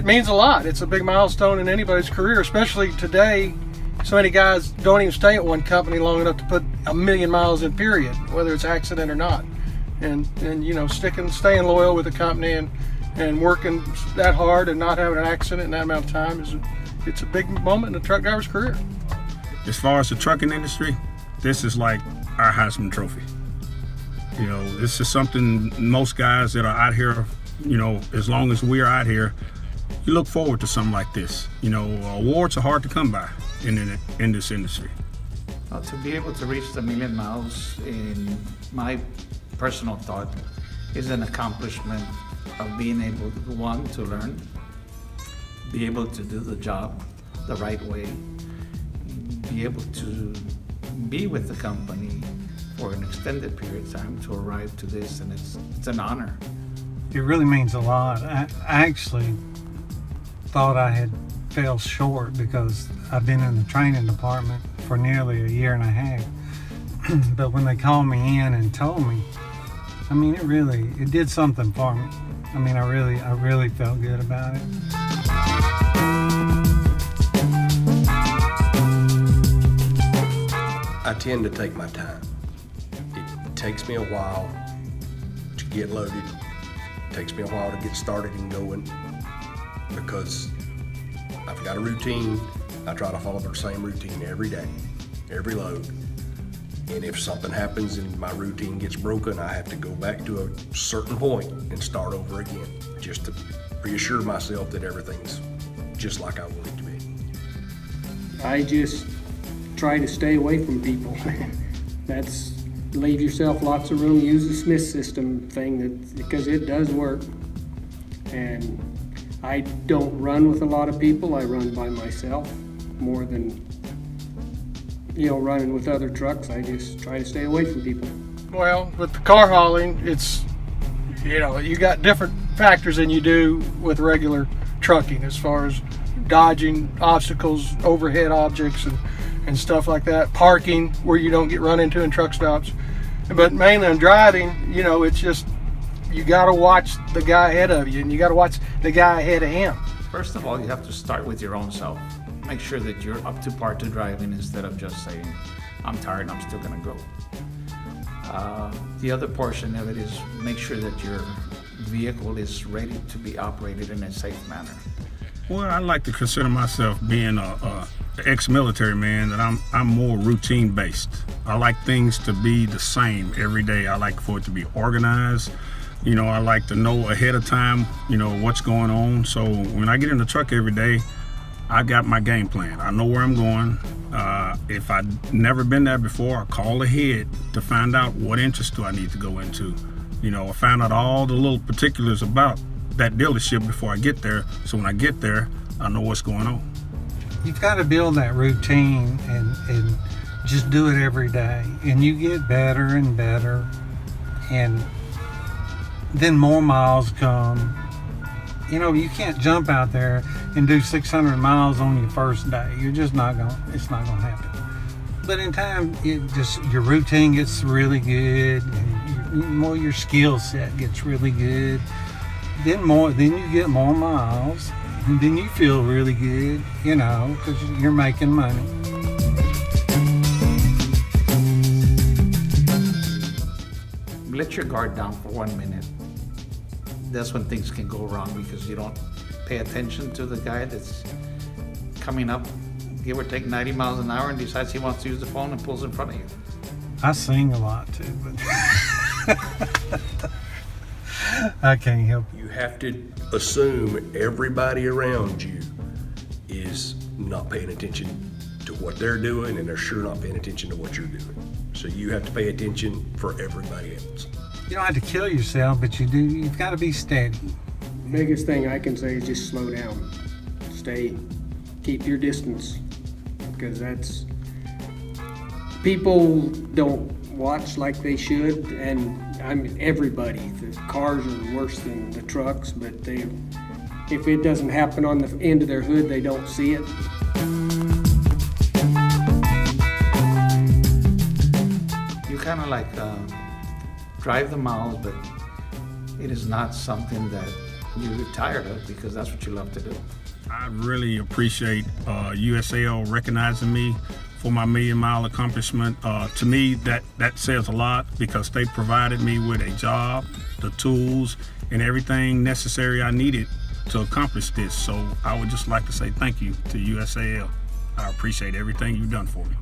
it means a lot. It's a big milestone in anybody's career, especially today. So many guys don't even stay at one company long enough to put 1,000,000 miles in, period, whether it's accident or not. And you know, staying loyal with the company and working that hard and not having an accident in that amount of time it's a big moment in a truck driver's career. As far as the trucking industry, this is like our Heisman Trophy. You know, this is something most guys that are out here, you know, as long as we are out here, you look forward to something like this. You know, awards are hard to come by in this industry. Well, to be able to reach the 1,000,000 miles, in my personal thought, is an accomplishment of being able, one, to learn, be able to do the job the right way, be able to be with the company for an extended period of time to arrive to this, and it's an honor. It really means a lot. I actually thought I had fell short because I've been in the training department for nearly a year and a half. But when they called me in and told me, I mean, it did something for me. I mean, I really felt good about it. I tend to take my time. It takes me a while to get loaded. It takes me a while to get started and going because I've got a routine. I try to follow the same routine every day, every load. And if something happens and my routine gets broken, I have to go back to a certain point and start over again, just to reassure myself that everything's just like I want it to be. I just try to stay away from people. That's leave yourself lots of room, use the Smith system thing because it does work. And I don't run with a lot of people. I run by myself more than, you know, running with other trucks. I just try to stay away from people. Well, with the car hauling, it's, you know, you got different factors than you do with regular trucking as far as dodging obstacles, overhead objects and stuff like that, parking where you don't get run into in truck stops. But mainly on driving, you know, it's just, you got to watch the guy ahead of you and you got to watch the guy ahead of him. First of all, you have to start with your own self. Make sure that you're up to par to driving instead of just saying, I'm tired, I'm still gonna go. The other portion of it is make sure that your vehicle is ready to be operated in a safe manner. Well, I like to consider myself being a ex-military man, that I'm more routine based. I like things to be the same every day. I like for it to be organized. You know, I like to know ahead of time, you know, what's going on. So when I get in the truck every day, I got my game plan. I know where I'm going. If I've never been there before, I call ahead to find out what interest do I need to go into. You know, I find out all the little particulars about that dealership before I get there. So when I get there, I know what's going on. You've got to build that routine and just do it every day. And you get better and better. And then more miles come. You know, you can't jump out there and do 600 miles on your first day. You're just not going, it's not going to happen. But in time, your routine gets really good, and your skill set gets really good. Then you get more miles, and then you feel really good, you know, because you're making money. Let your guard down for 1 minute. That's when things can go wrong because you don't pay attention to the guy that's coming up, give or take 90 miles an hour, and decides he wants to use the phone and pulls in front of you. I sing a lot too, but I can't help it. You have to assume everybody around you is not paying attention to what they're doing, and they're sure not paying attention to what you're doing. So you have to pay attention for everybody else. You don't have to kill yourself, but you've got to be steady. Biggest thing I can say is just slow down. Keep your distance, because that's, people don't watch like they should, and I mean everybody. The cars are worse than the trucks, but if it doesn't happen on the end of their hood, they don't see it. You kind of like drive the miles, but it is not something that you retired of because that's what you love to do. I really appreciate USAL recognizing me for my million-mile accomplishment. To me, that says a lot because they provided me with a job, the tools, and everything necessary I needed to accomplish this. So I would just like to say thank you to USAL. I appreciate everything you've done for me.